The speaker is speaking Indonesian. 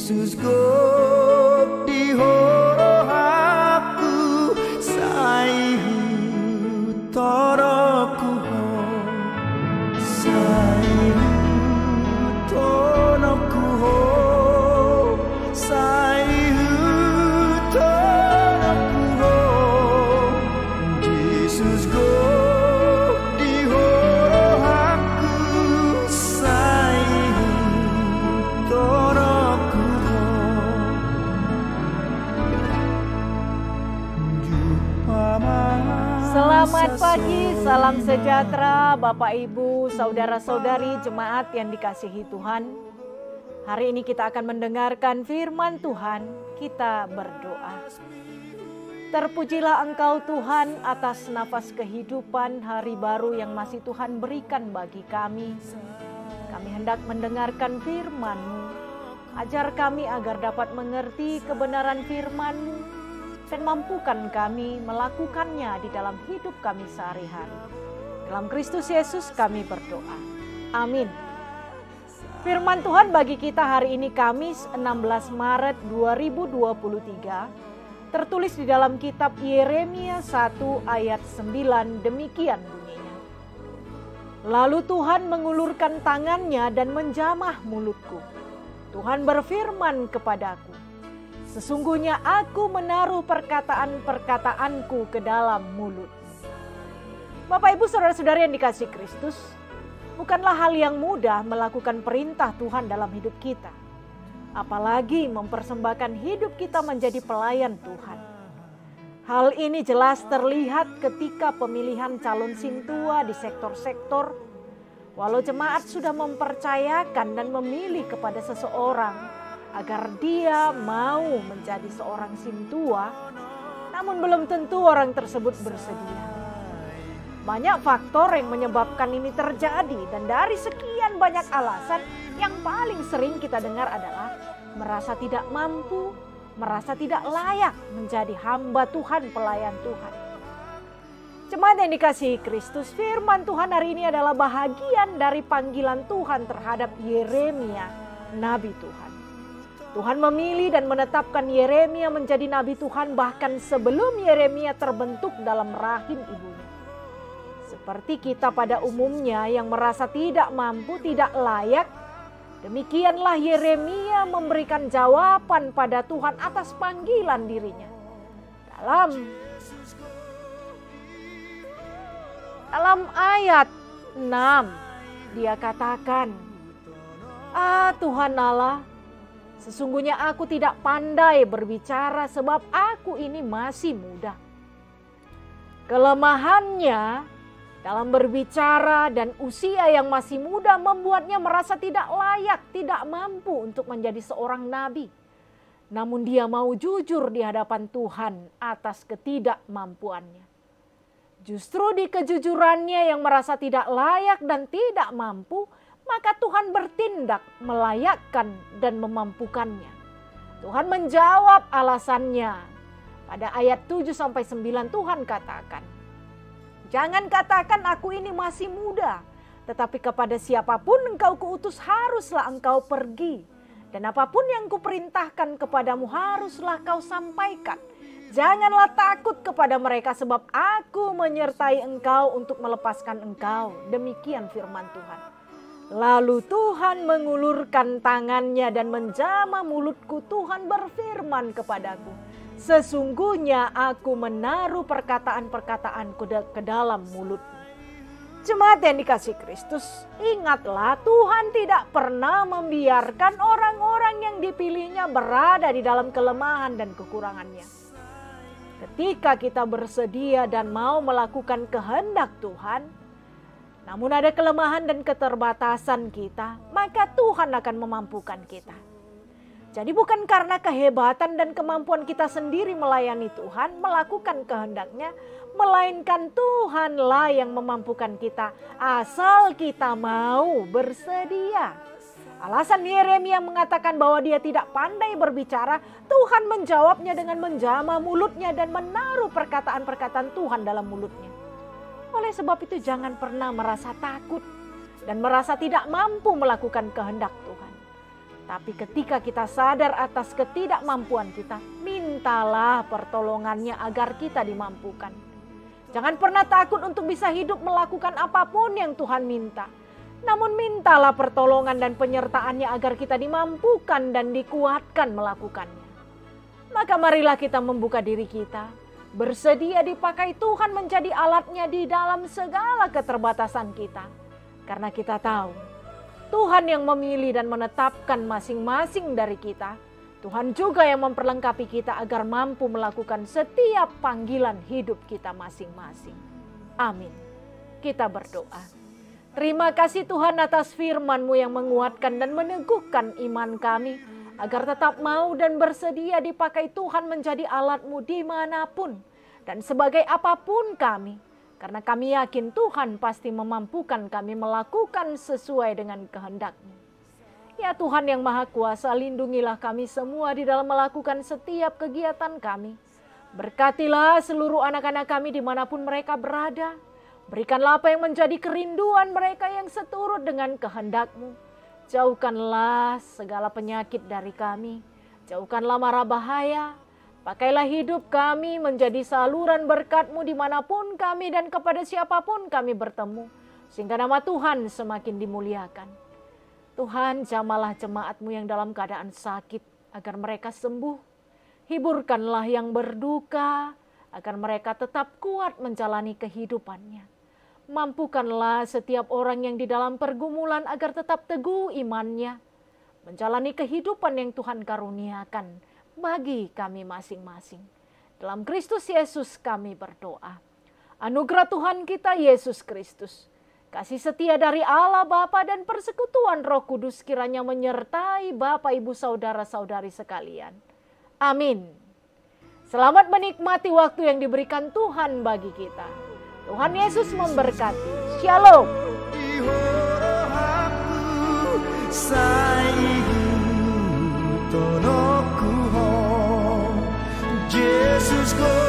Yesus gok di horohaku saihu toroku ho saihu tonoku ho saihu tonoku ho Yesus gok di horohaku saihu toroku ho Selamat pagi, salam sejahtera Bapak Ibu, saudara-saudari jemaat yang dikasihi Tuhan. Hari ini kita akan mendengarkan firman Tuhan, kita berdoa. Terpujilah Engkau Tuhan atas nafas kehidupan hari baru yang masih Tuhan berikan bagi kami. Kami hendak mendengarkan firman-Mu. Ajar kami agar dapat mengerti kebenaran firman-Mu dan mampukan kami melakukannya di dalam hidup kami sehari-hari. Dalam Kristus Yesus kami berdoa. Amin. Firman Tuhan bagi kita hari ini Kamis 16 Maret 2023 tertulis di dalam kitab Yeremia 1 ayat 9 demikian bunyinya. Lalu Tuhan mengulurkan tangannya dan menjamah mulutku. Tuhan berfirman kepadaku, sesungguhnya aku menaruh perkataan-perkataanku ke dalam mulutmu. Bapak Ibu saudara-saudari yang dikasihi Kristus, bukanlah hal yang mudah melakukan perintah Tuhan dalam hidup kita. Apalagi mempersembahkan hidup kita menjadi pelayan Tuhan. Hal ini jelas terlihat ketika pemilihan calon sintua di sektor-sektor. Walau jemaat sudah mempercayakan dan memilih kepada seseorang agar dia mau menjadi seorang sintua, namun belum tentu orang tersebut bersedia. Banyak faktor yang menyebabkan ini terjadi, dan dari sekian banyak alasan yang paling sering kita dengar adalah merasa tidak mampu, merasa tidak layak menjadi hamba Tuhan, pelayan Tuhan. Jemaat yang dikasihi Kristus, firman Tuhan hari ini adalah bahagian dari panggilan Tuhan terhadap Yeremia, nabi Tuhan. Tuhan memilih dan menetapkan Yeremia menjadi nabi Tuhan bahkan sebelum Yeremia terbentuk dalam rahim ibunya. Seperti kita pada umumnya yang merasa tidak mampu, tidak layak, demikianlah Yeremia memberikan jawaban pada Tuhan atas panggilan dirinya. Dalam ayat 6 dia katakan, Tuhan Allah, sesungguhnya aku tidak pandai berbicara sebab aku ini masih muda. Kelemahannya dalam berbicara dan usia yang masih muda membuatnya merasa tidak layak, tidak mampu untuk menjadi seorang nabi. Namun dia mau jujur di hadapan Tuhan atas ketidakmampuannya. Justru di kejujurannya yang merasa tidak layak dan tidak mampu, maka Tuhan bertindak melayakkan dan memampukannya. Tuhan menjawab alasannya. Pada ayat 7-9 Tuhan katakan, jangan katakan aku ini masih muda, tetapi kepada siapapun engkau kuutus haruslah engkau pergi. Dan apapun yang kuperintahkan kepadamu haruslah kau sampaikan. Janganlah takut kepada mereka sebab aku menyertai engkau untuk melepaskan engkau. Demikian firman Tuhan. Lalu Tuhan mengulurkan tangannya dan menjamah mulutku. Tuhan berfirman kepadaku, sesungguhnya aku menaruh perkataan-perkataanku ke dalam mulutmu. Jemaat yang dikasihi Kristus, ingatlah Tuhan tidak pernah membiarkan orang-orang yang dipilihnya berada di dalam kelemahan dan kekurangannya. Ketika kita bersedia dan mau melakukan kehendak Tuhan, namun ada kelemahan dan keterbatasan kita, maka Tuhan akan memampukan kita. Jadi bukan karena kehebatan dan kemampuan kita sendiri melayani Tuhan, melakukan kehendaknya, melainkan Tuhanlah yang memampukan kita, asal kita mau bersedia. Alasan Yeremia mengatakan bahwa dia tidak pandai berbicara, Tuhan menjawabnya dengan menjamah mulutnya dan menaruh perkataan-perkataan Tuhan dalam mulutnya. Oleh sebab itu jangan pernah merasa takut dan merasa tidak mampu melakukan kehendak Tuhan. Tapi ketika kita sadar atas ketidakmampuan kita, mintalah pertolongannya agar kita dimampukan. Jangan pernah takut untuk bisa hidup melakukan apapun yang Tuhan minta. Namun mintalah pertolongan dan penyertaannya agar kita dimampukan dan dikuatkan melakukannya. Maka marilah kita membuka diri kita, bersedia dipakai Tuhan menjadi alatnya di dalam segala keterbatasan kita. Karena kita tahu, Tuhan yang memilih dan menetapkan masing-masing dari kita. Tuhan juga yang memperlengkapi kita agar mampu melakukan setiap panggilan hidup kita masing-masing. Amin. Kita berdoa. Terima kasih Tuhan atas firman-Mu yang menguatkan dan meneguhkan iman kami, agar tetap mau dan bersedia dipakai Tuhan menjadi alat-Mu dimanapun dan sebagai apapun kami. Karena kami yakin Tuhan pasti memampukan kami melakukan sesuai dengan kehendak-Mu. Ya Tuhan yang Maha Kuasa, lindungilah kami semua di dalam melakukan setiap kegiatan kami. Berkatilah seluruh anak-anak kami dimanapun mereka berada. Berikanlah apa yang menjadi kerinduan mereka yang seturut dengan kehendak-Mu. Jauhkanlah segala penyakit dari kami. Jauhkanlah mara bahaya. Pakailah hidup kami menjadi saluran berkat-Mu dimanapun kami dan kepada siapapun kami bertemu. Sehingga nama Tuhan semakin dimuliakan. Tuhan, jamalah jemaat-Mu yang dalam keadaan sakit agar mereka sembuh. Hiburkanlah yang berduka agar mereka tetap kuat menjalani kehidupannya. Mampukanlah setiap orang yang di dalam pergumulan agar tetap teguh imannya. Menjalani kehidupan yang Tuhan karuniakan bagi kami masing-masing. Dalam Kristus Yesus kami berdoa. Anugerah Tuhan kita Yesus Kristus, kasih setia dari Allah Bapa dan persekutuan Roh Kudus kiranya menyertai Bapak Ibu saudara-saudari sekalian. Amin. Selamat menikmati waktu yang diberikan Tuhan bagi kita. Tuhan Yesus memberkati. Shalom. Jesus go